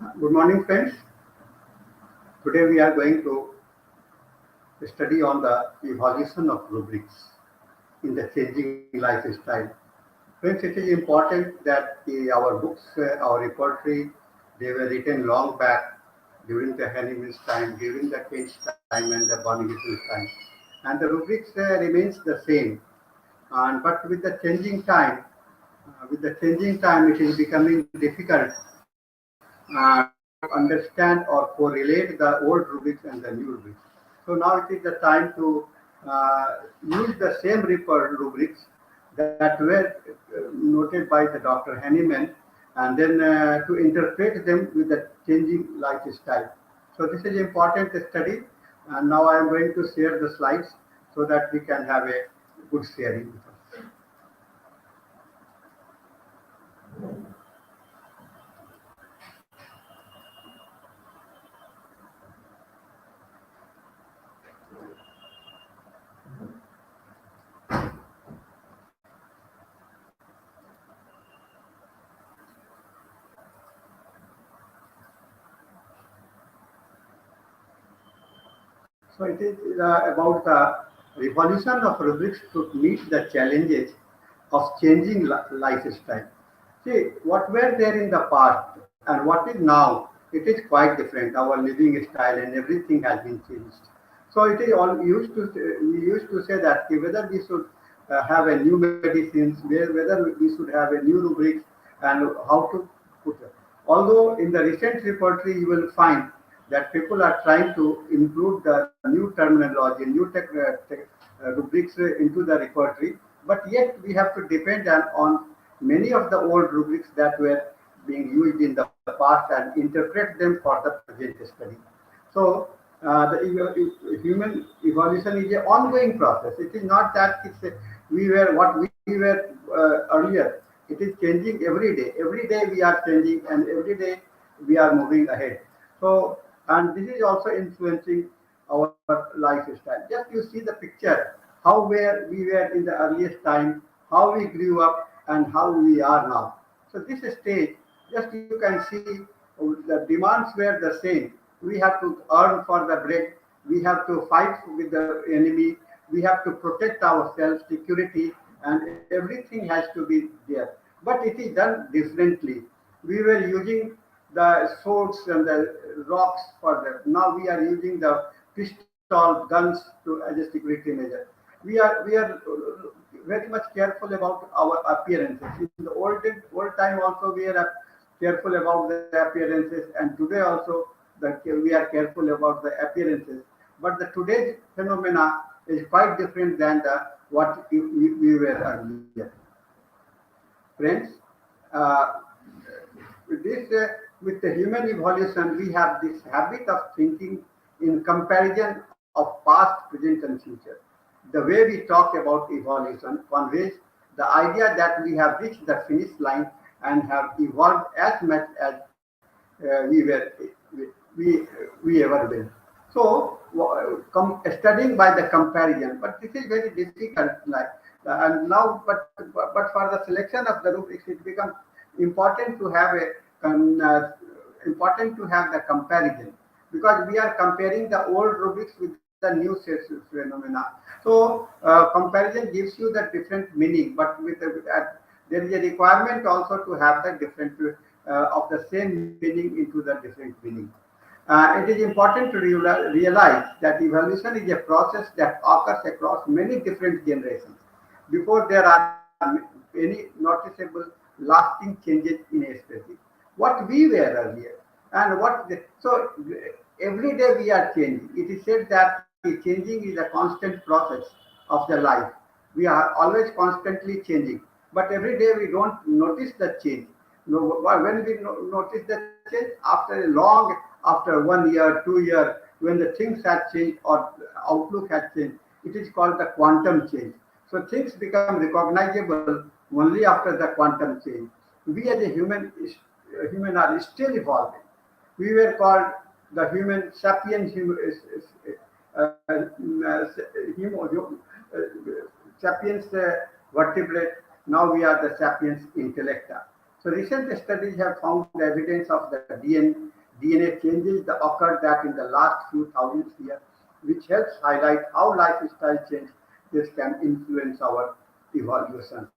Good morning, friends. Today we are going to study on the evolution of rubrics in the changing lifestyle. Friends, it is important that our books, our repertory, they were written long back during the Hahnemann's time, during the Kate's time, and the Barnabas's time, and the rubrics remains the same. And but with the changing time, it is becoming difficult to understand or correlate the old rubrics and the new rubrics. So now it is the time to use the same rubrics that were noted by the Dr. Hahnemann, and then to interpret them with the changing lifestyle. So this is important study, and now I am going to share the slides so that we can have a good sharing. So it is about the revolution of rubrics to meet the challenges of changing lifestyle. See, what were there in the past and what is now, it is quite different. Our living style and everything has been changed. So it is all we used to say that whether we should have a new medicines, whether we should have a new rubrics and how to put it. Although in the recent repertory you will find that people are trying to include the new terminology, new rubrics into the repertory, but yet we have to depend on many of the old rubrics that were being used in the past and interpret them for the present study. So the human evolution is an ongoing process. It is not that we were what we were earlier. It is changing every day. Every day we are changing, and every day we are moving ahead. So, and this is also influencing our lifestyle. Just you see the picture, how we were in the earliest time, how we grew up, and how we are now. So this stage, just you can see the demands were the same. We have to earn for the bread. We have to fight with the enemy. We have to protect ourselves, security, and everything has to be there. But it is done differently. We were using the swords and the rocks for that. Now we are using the pistol, guns to as a security measure. We are very much careful about our appearances. In the old time also we are careful about the appearances, and today also we are careful about the appearances. But the today's phenomena is quite different than the what we were earlier. Friends, uh, with the human evolution, we have this habit of thinking in comparison of past, present, and future. The way we talk about evolution conveys the idea that we have reached the finish line and have evolved as much as we were we ever will. So, studying by the comparison, but this is very difficult. And now, but for the selection of the rubrics, it becomes important to have important to have the comparison, because we are comparing the old rubrics with the new phenomena. So comparison gives you the different meaning, but there is a requirement also to have the different of the same meaning into the different meaning. It is important to realize that evolution is a process that occurs across many different generations before there are any noticeable lasting changes in a species. What we were earlier and so every day we are changing. It is said that the changing is a constant process of the life. We are always constantly changing, but every day we don't notice the change. When we notice the change after 1 year, 2 year, when the things have changed or outlook has changed, it is called the quantum change. So things become recognizable only after the quantum change. We as a human are still evolving. We were called the human sapiens, sapiens vertebrate. Now we are the sapiens intellecta. So recent studies have found evidence of the DNA changes that occurred that in the last few thousand years, which helps highlight how lifestyle changes can influence our evolution.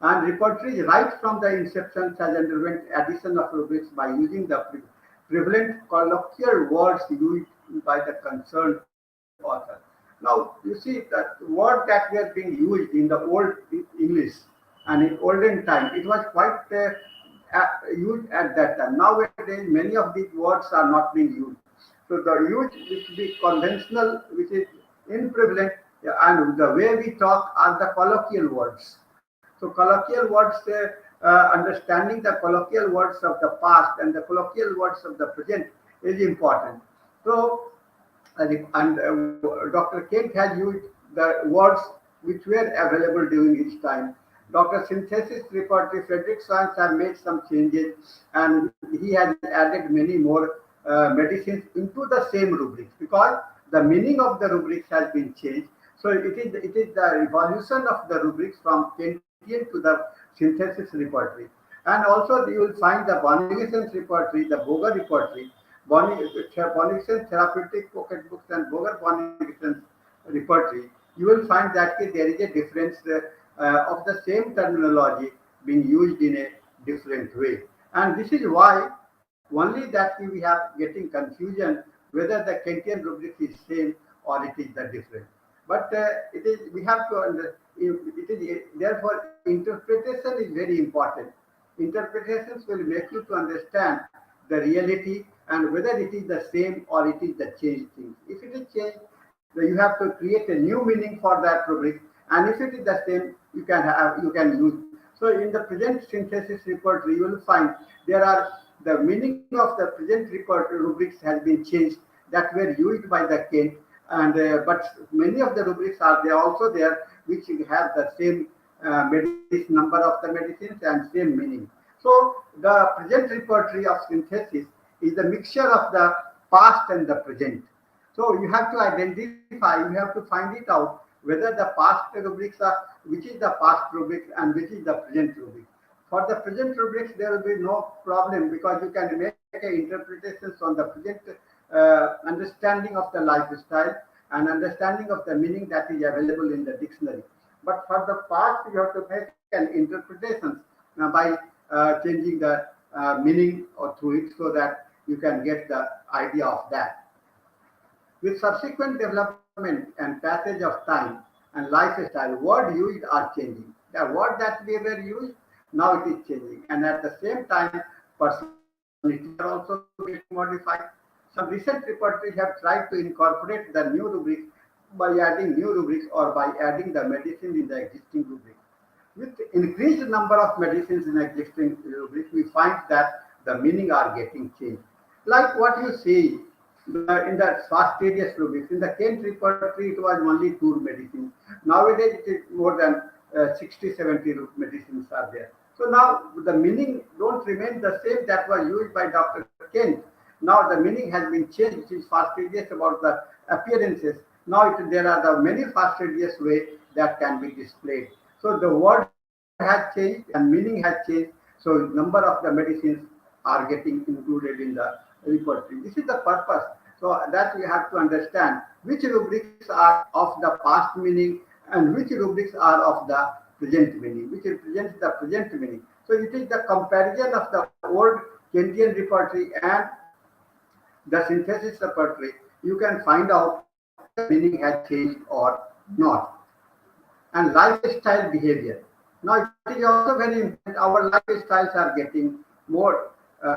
And repertories right from the inception has underwent addition of rubrics by using the prevalent colloquial words used by the concerned author. Now, you see that word that were being used in the old English and in olden time, it was quite used at that time. Nowadays, many of these words are not being used. So the use which is conventional, which is in prevalent, and the way we talk are the colloquial words. So colloquial words, understanding the colloquial words of the past and the colloquial words of the present is important. So, Dr. Kent has used the words which were available during his time. Dr. Synthesis Repertory Frederick Science have made some changes, and he has added many more medicines into the same rubrics because the meaning of the rubrics has been changed. So it is the evolution of the rubrics from Kentian to the synthesis repertory. And also you will find the Bonnigson's repertory, the Boger repertory, Bonnigson's therapeutic pocket books and Boger Bonnigson's repertory. You will find that there is a difference of the same terminology being used in a different way. And this is why only that we have getting confusion whether the Kentian rubric is same or it is the different. But it is we have to it is therefore interpretation is very important. Interpretations will make you to understand the reality and whether it is the same or it is the changed thing. If it is changed, then you have to create a new meaning for that rubric, and if it is the same, you can use. So in the present synthesis repertory, you will find there are the meaning of the present rubrics has been changed that were used by the Kent, and but many of the rubrics are there also there which have the same medicine number of the medicines and same meaning. So the present repertory of synthesis is the mixture of the past and the present. So you have to identify, you have to find it out whether the past rubrics are, which is the past rubric and which is the present rubric. For the present rubrics, there will be no problem because you can make interpretations on the present understanding of the lifestyle and understanding of the meaning that is available in the dictionary. But for the past, you have to make an interpretation by changing the meaning or through it so that you can get the idea of that. With subsequent development and passage of time and lifestyle, word used are changing. The word that we were used, now it is changing. And at the same time, personalities are also getting modified. Some recent repertories have tried to incorporate the new rubrics by adding new rubrics or by adding the medicine in the existing rubric. With increased number of medicines in existing rubrics, we find that the meaning are getting changed. Like what you see in the fastidious rubrics. In the Kent repertory, it was only 2 medicines. Nowadays, it is more than 60, 70 medicines are there. So now the meaning don't remain the same that was used by Dr. Kent. Now the meaning has been changed, which is fastidious about the appearances. Now there are the many fastidious ways that can be displayed. So the word has changed and meaning has changed. So number of the medicines are getting included in the repertory. This is the purpose. So that we have to understand which rubrics are of the past meaning and which rubrics are of the present meaning, which represents the present meaning. So it is the comparison of the old Kentian repertory and the synthesis repertory. You can find out whether meaning has changed or not. And lifestyle behavior. Now it is also very important. Our lifestyles are getting more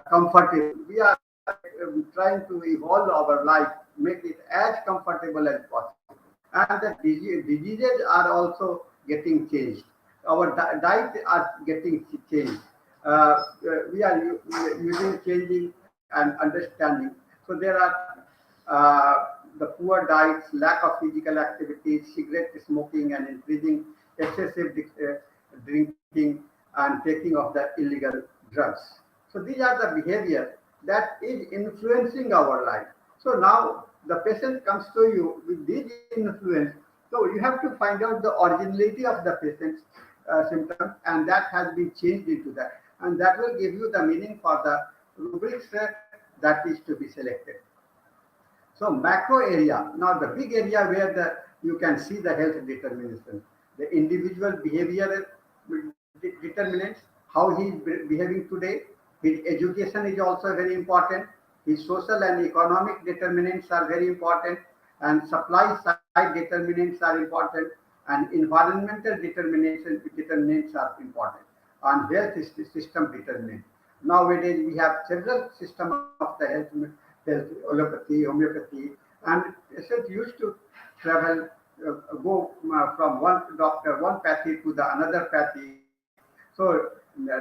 comfortable. We are trying to evolve our life, make it as comfortable as possible. And the diseases are also getting changed. Our diet are getting changed. We are using changing and understanding. So there are the poor diets, lack of physical activity, cigarette smoking, and increasing excessive drinking and taking of the illegal drugs. So these are the behavior that is influencing our life. So now the patient comes to you with this influence. So you have to find out the originality of the patient's symptoms, and that has been changed into that. and that will give you the meaning for the rubrics that is to be selected. So macro area, now the big area where you can see the health determinants, the individual behavioral determinants, how he is behaving today. His education is also very important. His social and economic determinants are very important, and supply side determinants are important, and environmental determinants are important, and health system determinants. Nowadays we have several systems of the health, allopathy, homeopathy, and it used to travel, go from one doctor, one pathy to the another pathy. So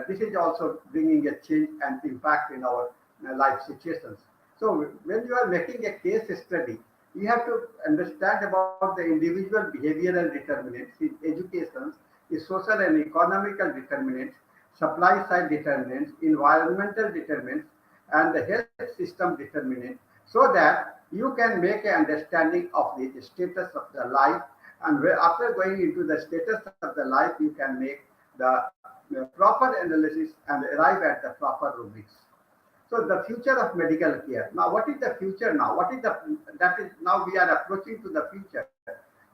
this is also bringing a change and impact in our life situations. So when you are making a case study, you have to understand about the individual behavioral determinants, his education, his social and economical determinants, supply side determinants, environmental determinants, and the health system determinants, so that you can make an understanding of the status of the life. And after going into the status of the life, you can make the proper analysis and arrive at the proper rubrics. So the future of medical care. Now, what is the future now? What is that is now we are approaching to the future.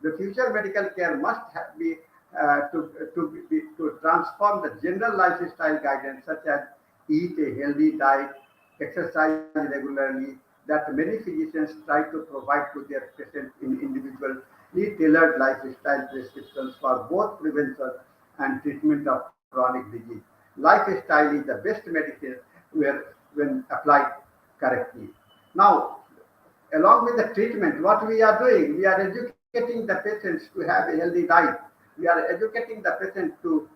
The future medical care must be to transform the general lifestyle guidance, such as eat a healthy diet, exercise regularly, that many physicians try to provide to their patients in individually tailored lifestyle prescriptions for both prevention and treatment of chronic disease. Lifestyle is the best medicine when applied correctly. Now, along with the treatment, what we are doing, we are educating the patients to have a healthy diet. We are educating the patient to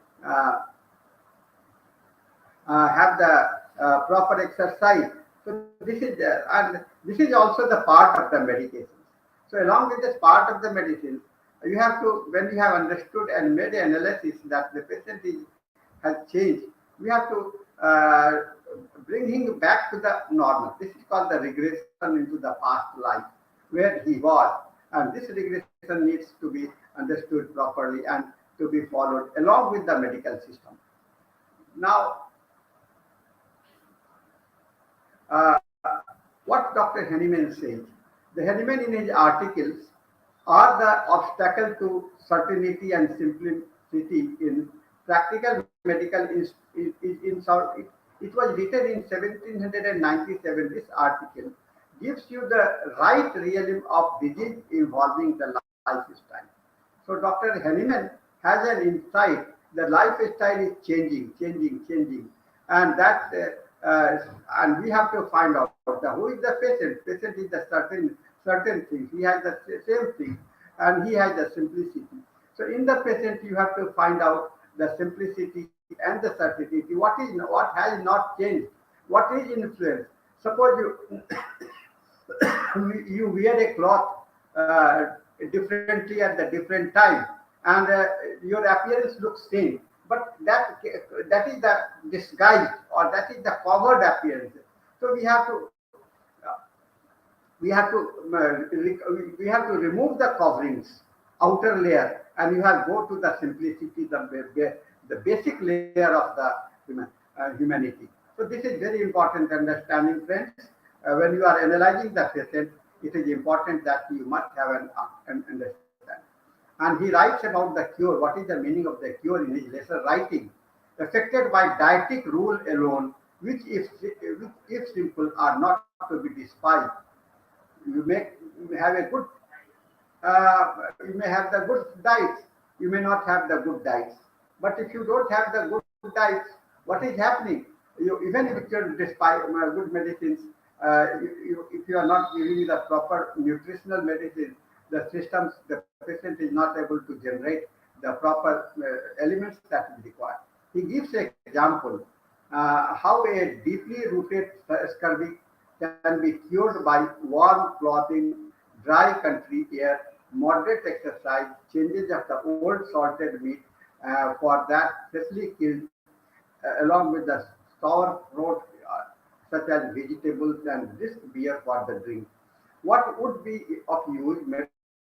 have the proper exercise. So this is there, and this is also the part of the medication. So along with this part of the medicine, you have to, when you have understood and made an analysis that the patient has changed, we have to bring him back to the normal. This is called the regression into the past life where he was, and this regression needs to be understood properly and to be followed along with the medical system. Now, what Dr. Henneman says, the Henneman in his articles are the obstacle to certainty and simplicity in practical medical it was written in 1797. This article gives you the right realm of disease involving the lifestyle. So Dr. Henneman has an insight. The lifestyle is changing, and that and we have to find out who is the patient. Patient is the certain things. He has the same thing, and he has the simplicity. So in the patient, you have to find out the simplicity and the certainty. What has not changed? What is influence? Suppose you you wear a cloth differently at the different time, and your appearance looks same, but that is the disguised, or that is the covered appearance. So we have to remove the coverings, outer layer, and you have go to the simplicity, the basic layer of the humanity. So this is very important understanding, friends. When you are analyzing the patient, it is important that you must have an understanding. And he writes about the cure. What is the meaning of the cure in his lesser writing? Affected by dietic rule alone, which if simple are not to be despised. You may have a good, you may have the good diets. You may not have the good diets. But if you don't have the good diets, what is happening? Even if you despise good medicines, if you are not giving the proper nutritional medicine, the patient is not able to generate the proper elements that is required. He gives an example how a deeply rooted scurvy can be cured by warm clothing, dry country air, moderate exercise, changes of the old salted meat for that freshly killed, along with the sour fruit such as vegetables, and brisk beer for the drink. What would be of use medicine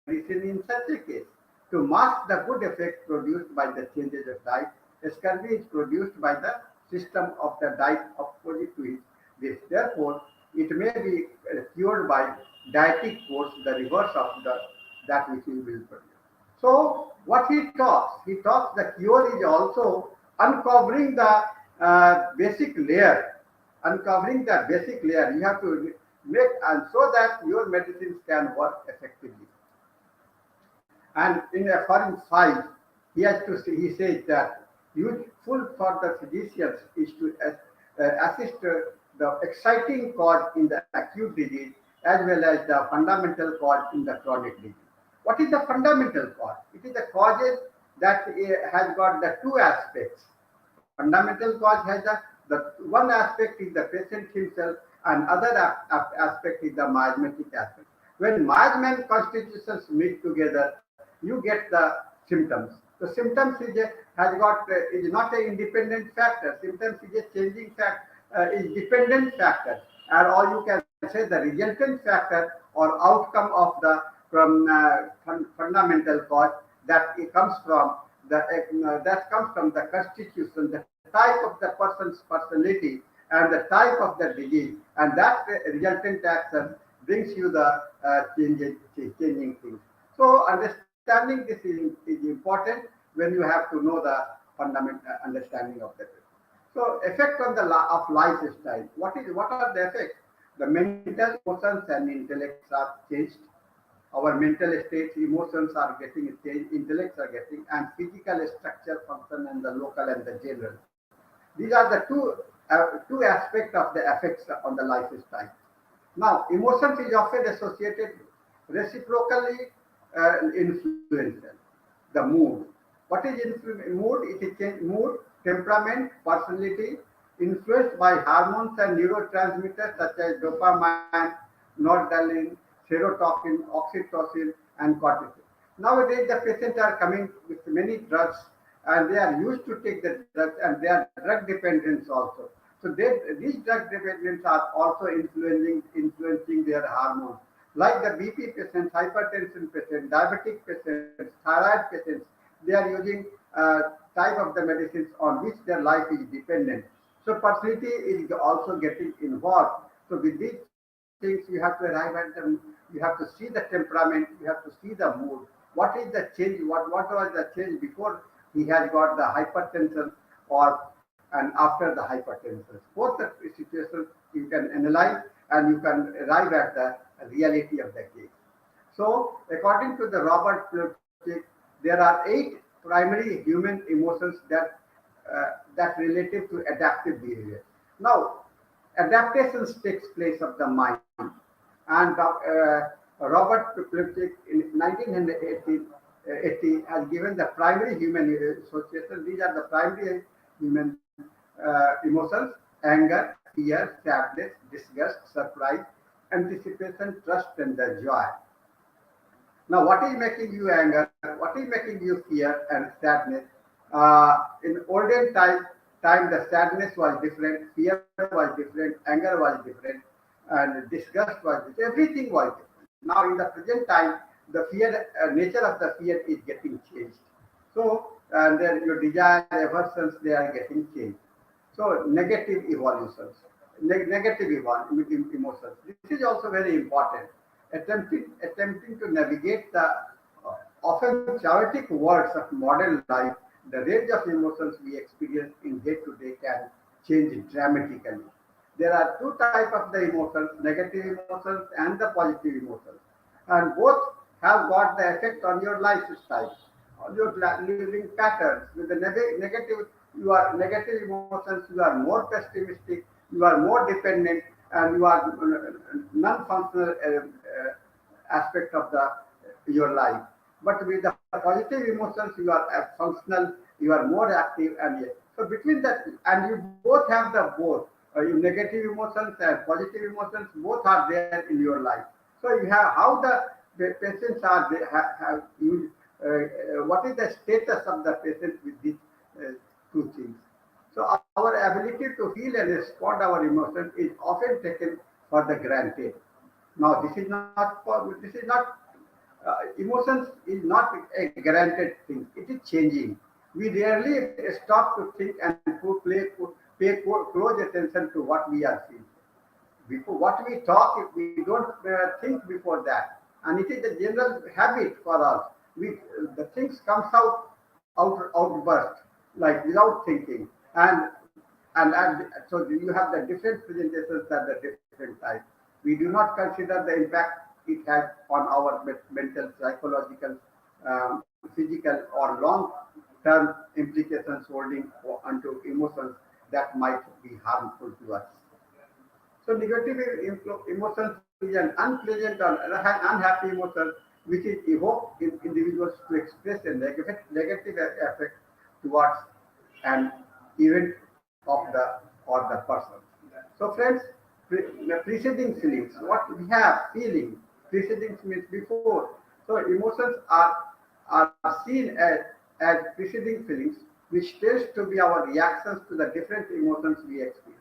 in such a case? To mask the good effect produced by the changes of diet, scurvy is produced by the system of the diet opposite to this. Therefore, it may be cured by dietic course, the reverse of that which he will produce. So, what he talks the cure is also uncovering the basic layer, uncovering the basic layer. You have to make, and so that your medicines can work effectively. And in a foreign 5, he says that useful for the physicians is to assist the exciting cause in the acute disease as well as the fundamental cause in the chronic disease. What is the fundamental cause? It is the causes that has got the two aspects. Fundamental cause has the one aspect is the patient himself, and other aspect is the miasmatic aspect. When miasma and constitutions meet together, you get the symptoms. The symptoms is not an independent factor. Symptoms is a changing factor, is dependent factor, or you can say the resultant factor or outcome of the fundamental cause that it comes from the constitution, the type of the person's personality, and the type of the disease, and that resultant action brings you the changing things. So understanding this is important when you have to know the fundamental understanding of that. So effect on the of lifestyle. What are the effects? The mental, emotions, and intellects are changed. Our mental states, emotions are getting changed, intellects are getting, and physical structure, function, and the local and the general. These are the two aspects of the effects on the lifestyle. Now, emotions is often associated reciprocally influential. The mood. What is mood? It is mood, temperament, personality, influenced by hormones and neurotransmitters such as dopamine, noradrenaline, serotonin, oxytocin, and cortisol. Nowadays, the patients are coming with many drugs, and they are used to take the drugs, and they are drug dependents also. So these drug dependents are also influencing their hormones. Like the BP patients, hypertension patients, diabetic patients, thyroid patients, they are using type of the medicines on which their life is dependent. So personality is also getting involved. So with these things, you have to arrive at them. You have to see the temperament. You have to see the mood. What is the change? What was the change before he has got the hypertension and after the hypertension? Both the situations you can analyze and you can arrive at the reality of the case. So, according to the Robert Plutchik, there are 8 primary human emotions that relative to adaptive behavior. Now, adaptations takes place of the mind, and Robert Plutchik in 1980 has given the primary human association. These are the primary human emotions: anger, fear, sadness, disgust, surprise, anticipation, trust, and the joy. Now, what is making you anger? What is making you fear and sadness? In olden time, the sadness was different, fear was different, anger was different, and disgust was different. Everything was different. Now, in the present time, the fear, nature of the fear is getting changed. So, and then your desire, aversions, they are getting changed. So, negative evolutions, negative emotions. This is also very important. Attempting to navigate the often chaotic worlds of modern life, the range of emotions we experience in day-to-day can change dramatically. There are 2 types of the emotions, negative emotions and the positive emotions. And both have got the effect on your lifestyle, on your living patterns. With the negative emotions, you are more pessimistic, you are more dependent, and you are non-functional aspect of your life. But with the positive emotions, you are functional, you are more active, and so between that, and you both have the both negative emotions and positive emotions, both are there in your life. So you have how the patients are they have used. What is the status of the patient with these 2 things? So our ability to feel and respond our emotions is often taken for the granted. Now this is not emotions is not a granted thing. It is changing. We rarely stop to think and pay pay close attention to what we are seeing. Before what we talk, we don't think before that, and it is a general habit for us. We the things comes outburst like without thinking, and so you have the different presentations at the different times. We do not consider the impact it has on our mental, psychological, physical, or long-term implications holding onto emotions that might be harmful to us. So negative emotions is an unpleasant or unhappy emotion which is evoked in individuals to express a negative effect towards an event of the or the person. So friends, the preceding feelings, what we have feeling, preceding means before. So emotions are seen as preceding feelings, which tends to be our reactions to the different emotions we experience.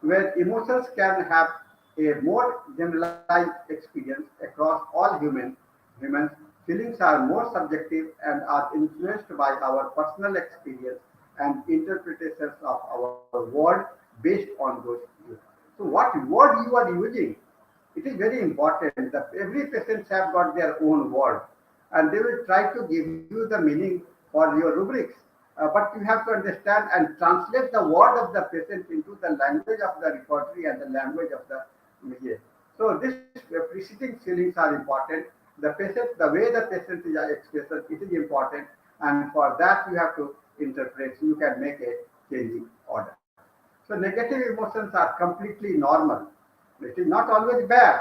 Where emotions can have a more generalized experience across all humans, feelings are more subjective and are influenced by our personal experience and interpretations of our world based on those views. So what word you are using, it is very important that every patient have got their own word, and they will try to give you the meaning for your rubrics. But you have to understand and translate the word of the patient into the language of the repertory and the language of the media. So this preceding feelings are important. The patient, the way the patient is expressed, it is important, and for that you have to interpret. You can make a changing order. So negative emotions are completely normal. It is not always bad.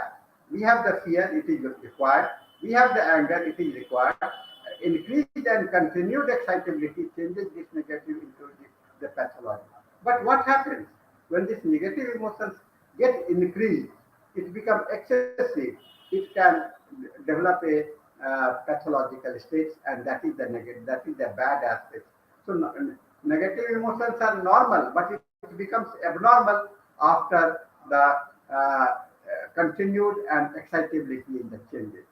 We have the fear, it is required. We have the anger, it is required. Increased and continued excitability changes this negative into the pathology. But what happens when these negative emotions get increased? It becomes excessive. It can develop a pathological state, and that is the negative. That is the bad aspect. So negative emotions are normal, but it becomes abnormal after the continued and excitability in the changes.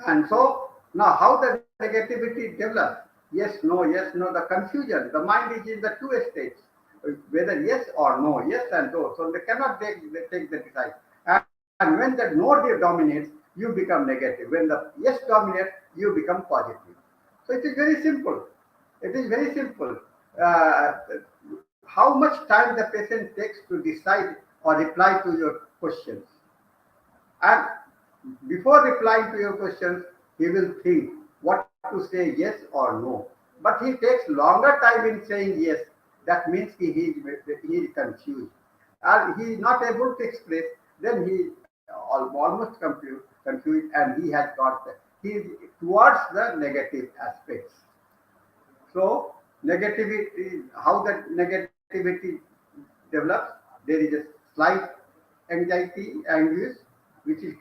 And so now how the negativity develops? Yes, no, the confusion. The mind is in the two states, whether yes or no, yes and no. So they cannot take the decide. And when the no dominates, you become negative. When the yes dominates, you become positive. So it is very simple. It is very simple. Uh, how much time the patient takes to decide or reply to your questions. And before replying to your questions, he will think what to say yes or no. But he takes longer time in saying yes. That means he is confused. And he is not able to express, then he almost confused, and he has got he is towards the negative aspects. So negativity, how that negativity develops, there is a slight anxiety, anguish, which is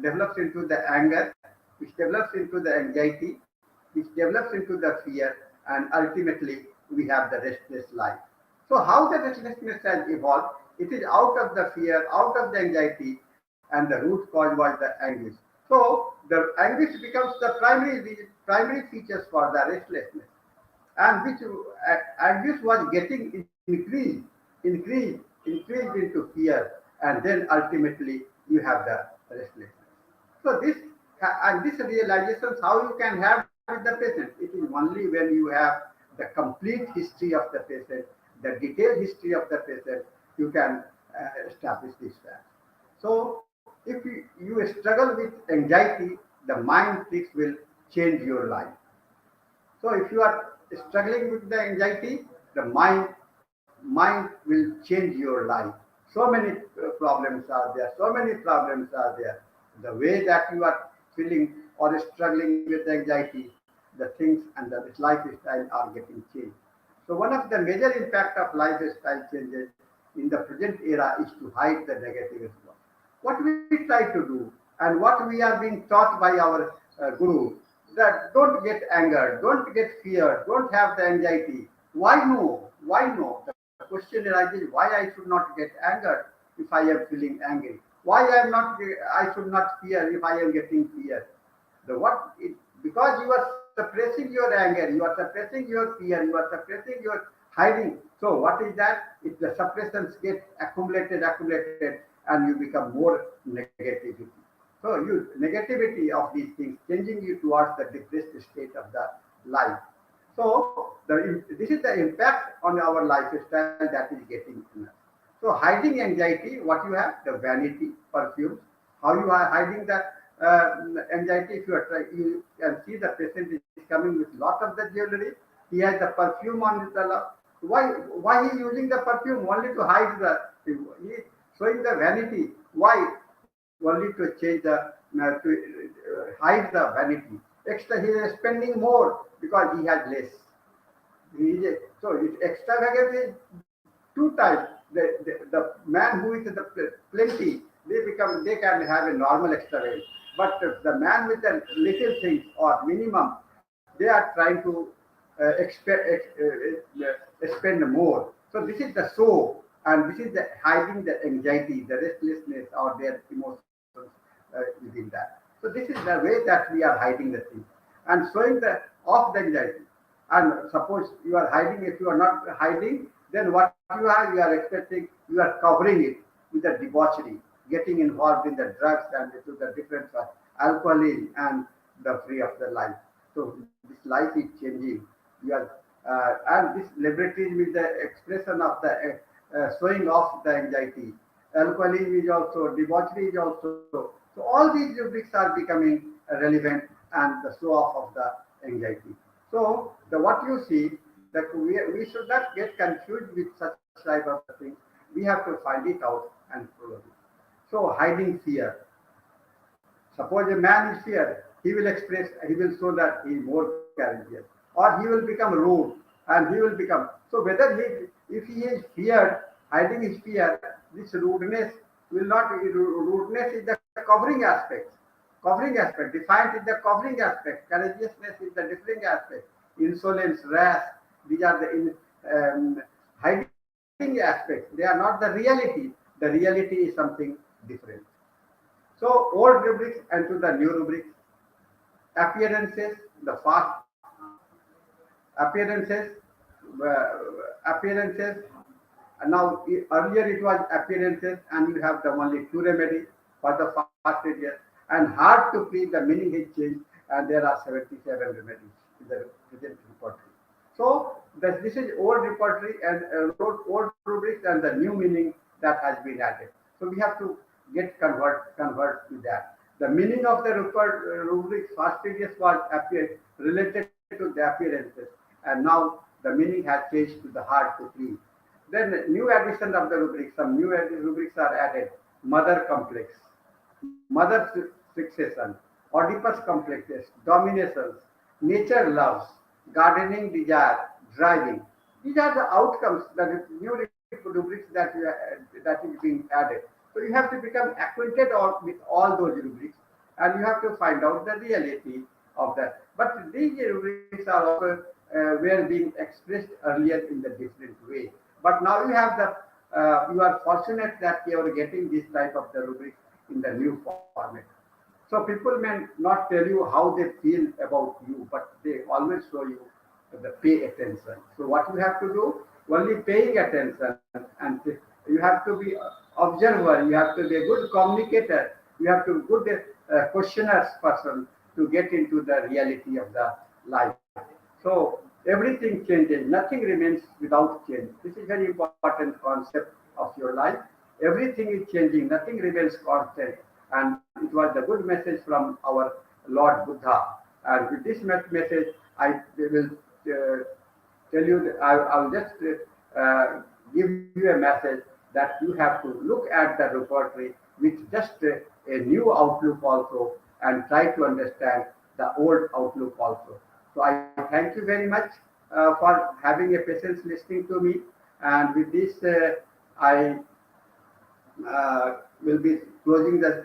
develops into the anger, which develops into the anxiety, which develops into the fear, and ultimately we have the restless life. So how the restlessness has evolved? It is out of the fear, out of the anxiety, and the root cause was the anguish. So the anguish becomes the primary features for the restlessness, and which anguish was getting increased into fear, and then ultimately you have the restlessness. So this realizations how you can have with the patient. It is only when you have the complete history of the patient, the detailed history of the patient, you can establish this fact. So if you struggle with anxiety, the mind tricks will change your life. So if you are struggling with the anxiety, the mind will change your life. So many problems are there. So many problems are there. The way that you are feeling or struggling with anxiety, the things and the lifestyle are getting changed. So one of the major impact of lifestyle changes in the present era is to hide the negative influence. What we try to do and what we are being taught by our guru, that don't get anger, don't get fear, don't have the anxiety. Why no? Why no? The question arises, why I should not get anger if I am feeling angry? Why I should not fear if I am getting fear? Because you are suppressing your anger, you are suppressing your fear, you are suppressing your Hiding. So what is that? If the suppressions get accumulated, and you become more negativity. So you negativity of these things changing you towards the depressed state of the life. So this is the impact on our lifestyle that is getting in us. So hiding anxiety, what you have, the vanity, perfumes. How you are hiding the anxiety? If you are you can see the patient is coming with lot of the jewelry. He has the perfume on the love. Why he using the perfume only to hide the? He showing the vanity. Why? Only to change the hide the vanity. Extra, he is spending more because he has less. So it extravagance is two types. The man who is the plenty, they can have a normal extravagance. But the man with the little things or minimum, they are trying to spend more. So this is the show, and this is the hiding the anxiety, the restlessness, or their emotions within that. So this is the way that we are hiding the thing and showing the of the anxiety. And suppose you are hiding, if you are not hiding, then what you are expecting, you are covering it with the debauchery, getting involved in the drugs and into the different alcoholism and the free of the life. So this life is changing. You are, and this liberty is the expression of the showing off the anxiety. Alcoholism is also, debauchery is also. So all these rubrics are becoming relevant and the show off of the anxiety. So the what you see that we should not get confused with such type of things. We have to find it out and follow it. So hiding fear. Suppose a man is fear, he will show that he is more courageous, or he will become rude, and he will become. So whether if he is feared, hiding his fear, this rudeness will not. Rudeness is the covering aspect. Covering aspect defined is the covering aspect. Courageousness is the differing aspect. Insolence, wrath, these are the hiding aspects. They are not the reality. The reality is something different. So old rubrics and to the new rubrics, appearances, the fast appearances, appearances. Now earlier it was appearances, and you have the only two remedy for the fast areas, and hard to please the meaning is changed, and there are 77 remedies in the present repertory. So this is old repertory and old rubrics and the new meaning that has been added. So we have to get convert to that. The meaning of the rubrics fastidious was related to the appearances, and now the meaning has changed to the hard to please. Then new addition of the rubrics, some new rubrics are added. Mother complex, mother fixation, Oedipus complexes, dominations, nature loves, gardening desire, driving. These are the outcomes that is new rubrics that is being added. So you have to become acquainted with all those rubrics, and you have to find out the reality of that. But these rubrics are also were being expressed earlier in the different way. But now you have the you are fortunate that you are getting this type of the rubrics in the new format. So people may not tell you how they feel about you, but they always show you the pay attention. So what you have to do? Only paying attention, and you have to be observer. You have to be a good communicator. You have to be good questioners person to get into the reality of the life. So everything changes. Nothing remains without change. This is very important concept of your life. Everything is changing. Nothing remains constant. And it was the good message from our Lord Buddha. And with this message, I will tell you, that I'll just give you a message that you have to look at the repertory with just a new outlook also, and try to understand the old outlook also. So I thank you very much for having a patience listening to me. And with this, I will be closing the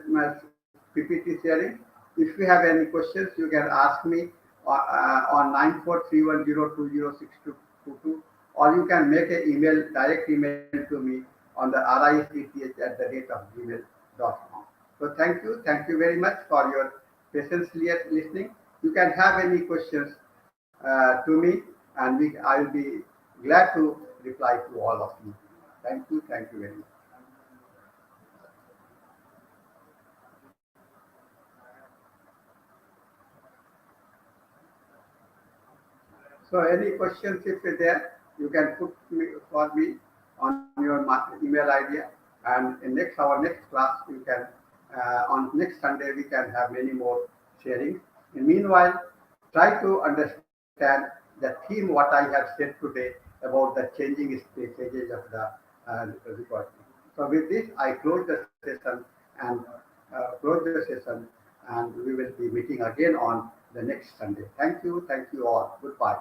PPT sharing. If you have any questions, you can ask me on 9431020622, or you can make an email, direct email to me on the risdth@gmail.com. So thank you very much for your patience listening. You can have any questions to me, and I will be Glad to reply to all of you. Thank you very much. So any questions if there, you can put me for me on your email idea. And in next class, you can on next Sunday we can have many more sharing. In meanwhile, try to understand the theme what I have said today about the changing stages of the recording. So with this, I close the session and and we will be meeting again on the next Sunday. Thank you all. Goodbye.